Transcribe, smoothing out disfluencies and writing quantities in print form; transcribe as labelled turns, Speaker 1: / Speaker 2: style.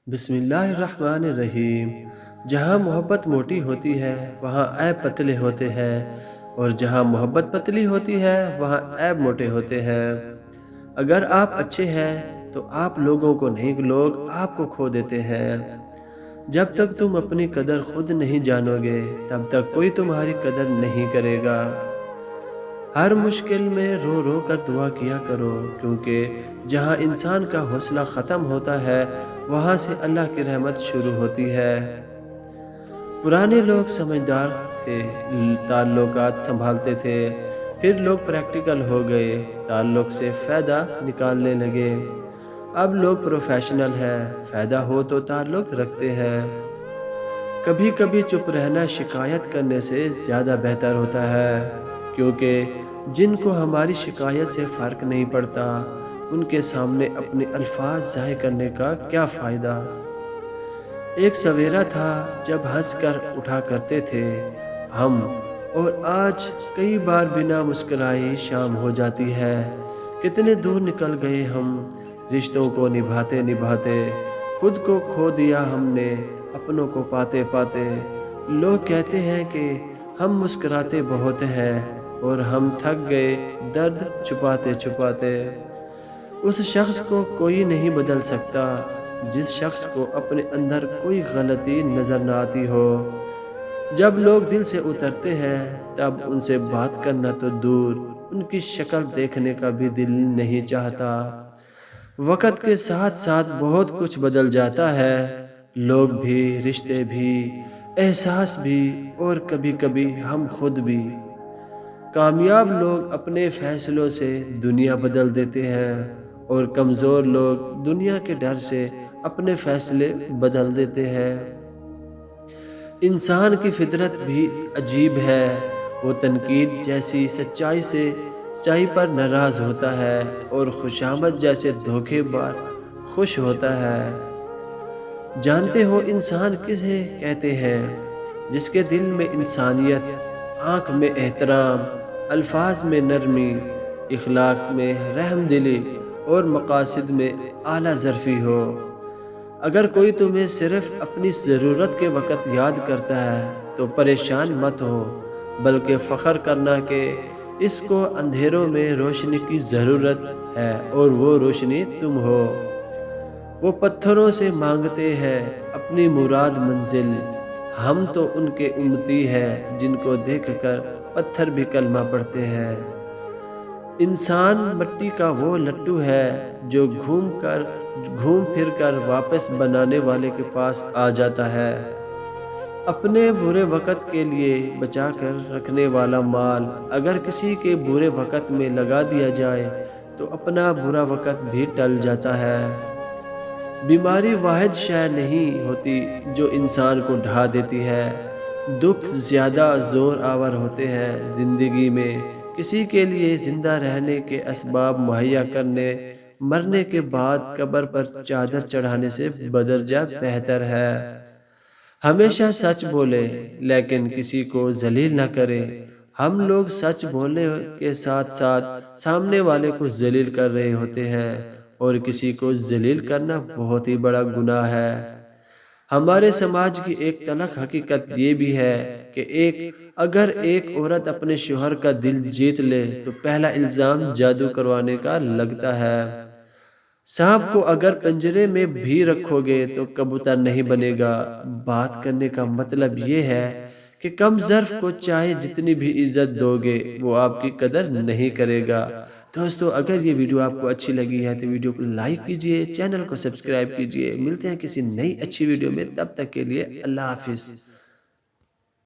Speaker 1: بسم اللہ الرحمن الرحیم۔ جہاں محبت موٹی ہوتی ہے وہاں عیب پتلے ہوتے ہیں، اور جہاں محبت پتلی ہوتی ہے وہاں عیب موٹے ہوتے ہیں۔ اگر آپ اچھے ہیں تو آپ لوگوں کو نہیں، لوگ آپ کو کھو دیتے ہیں۔ جب تک تم اپنی قدر خود نہیں جانو گے تب تک کوئی تمہاری قدر نہیں کرے گا۔ ہر مشکل میں رو رو کر دعا کیا کرو، کیونکہ جہاں انسان کا حوصلہ ختم ہوتا ہے وہاں سے اللہ کی رحمت شروع ہوتی ہے۔ پرانے لوگ سمجھدار تھے، تعلقات سنبھالتے تھے، پھر لوگ پریکٹیکل ہو گئے، تعلق سے فائدہ نکالنے لگے۔ اب لوگ پروفیشنل ہیں، فائدہ ہو تو تعلق رکھتے ہیں۔ کبھی کبھی چپ رہنا شکایت کرنے سے زیادہ بہتر ہوتا ہے، کیونکہ جن کو ہماری شکایت سے فرق نہیں پڑتا ان کے سامنے اپنے الفاظ ضائع کرنے کا کیا فائدہ۔ ایک سویرا تھا جب ہنس کر اٹھا کرتے تھے ہم، اور آج کئی بار بنا مسکرائے شام ہو جاتی ہے۔ کتنے دور نکل گئے ہم، رشتوں کو نبھاتے نبھاتے خود کو کھو دیا ہم نے اپنوں کو پاتے پاتے۔ لوگ کہتے ہیں کہ ہم مسکراتے بہت ہیں، اور ہم تھک گئے درد چھپاتے چھپاتے۔ اس شخص کو کوئی نہیں بدل سکتا جس شخص کو اپنے اندر کوئی غلطی نظر نہ آتی ہو۔ جب لوگ دل سے اترتے ہیں تب ان سے بات کرنا تو دور، ان کی شکل دیکھنے کا بھی دل نہیں چاہتا۔ وقت کے ساتھ ساتھ بہت کچھ بدل جاتا ہے، لوگ بھی، رشتے بھی، احساس بھی، اور کبھی کبھی ہم خود بھی۔ کامیاب لوگ اپنے فیصلوں سے دنیا بدل دیتے ہیں، اور کمزور لوگ دنیا کے ڈر سے اپنے فیصلے بدل دیتے ہیں۔ انسان کی فطرت بھی عجیب ہے، وہ تنقید جیسی سچائی پر ناراض ہوتا ہے، اور خوشامد جیسے دھوکے بار خوش ہوتا ہے۔ جانتے ہو انسان کسے کہتے ہیں؟ جس کے دل میں انسانیت، آنکھ میں احترام، الفاظ میں نرمی، اخلاق میں رحم دلی، اور مقاصد میں اعلیٰ ظرفی ہو۔ اگر کوئی تمہیں صرف اپنی ضرورت کے وقت یاد کرتا ہے تو پریشان مت ہو، بلکہ فخر کرنا کہ اس کو اندھیروں میں روشنی کی ضرورت ہے اور وہ روشنی تم ہو۔ وہ پتھروں سے مانگتے ہیں اپنی مراد منزل، ہم تو ان کے امتی ہیں جن کو دیکھ کر پتھر بھی کلمہ پڑھتے ہیں۔ انسان مٹی کا وہ لٹو ہے جو گھوم پھر کر واپس بنانے والے کے پاس آ جاتا ہے۔ اپنے برے وقت کے لیے بچا کر رکھنے والا مال اگر کسی کے برے وقت میں لگا دیا جائے تو اپنا برا وقت بھی ٹل جاتا ہے۔ بیماری واحد شے نہیں ہوتی جو انسان کو ڈھا دیتی ہے، دکھ زیادہ زور آور ہوتے ہیں۔ زندگی میں کسی کے لیے زندہ رہنے کے اسباب مہیا کرنے مرنے کے بعد قبر پر چادر چڑھانے سے بدرجہ بہتر ہے۔ ہمیشہ سچ بولے لیکن کسی کو ذلیل نہ کرے۔ ہم لوگ سچ بولنے کے ساتھ ساتھ سامنے والے کو ذلیل کر رہے ہوتے ہیں، اور کسی کو ذلیل کرنا بہت ہی بڑا گناہ ہے۔ ہمارے سماج کی ایک تلخ حقیقت یہ بھی ہے کہ اگر ایک عورت اپنے شوہر کا دل جیت لے تو پہلا الزام جادو کروانے کا لگتا ہے۔ سانپ کو اگر پنجرے میں بھی رکھو گے تو کبوتر نہیں بنے گا۔ بات کرنے کا مطلب یہ ہے کہ کم ظرف کو چاہے جتنی بھی عزت دو گے وہ آپ کی قدر نہیں کرے گا۔ دوستو اگر یہ ویڈیو آپ کو اچھی لگی ہے تو ویڈیو کو لائک کیجئے، چینل کو سبسکرائب کیجئے۔ ملتے ہیں کسی نئی اچھی ویڈیو میں، تب تک کے لیے اللہ حافظ۔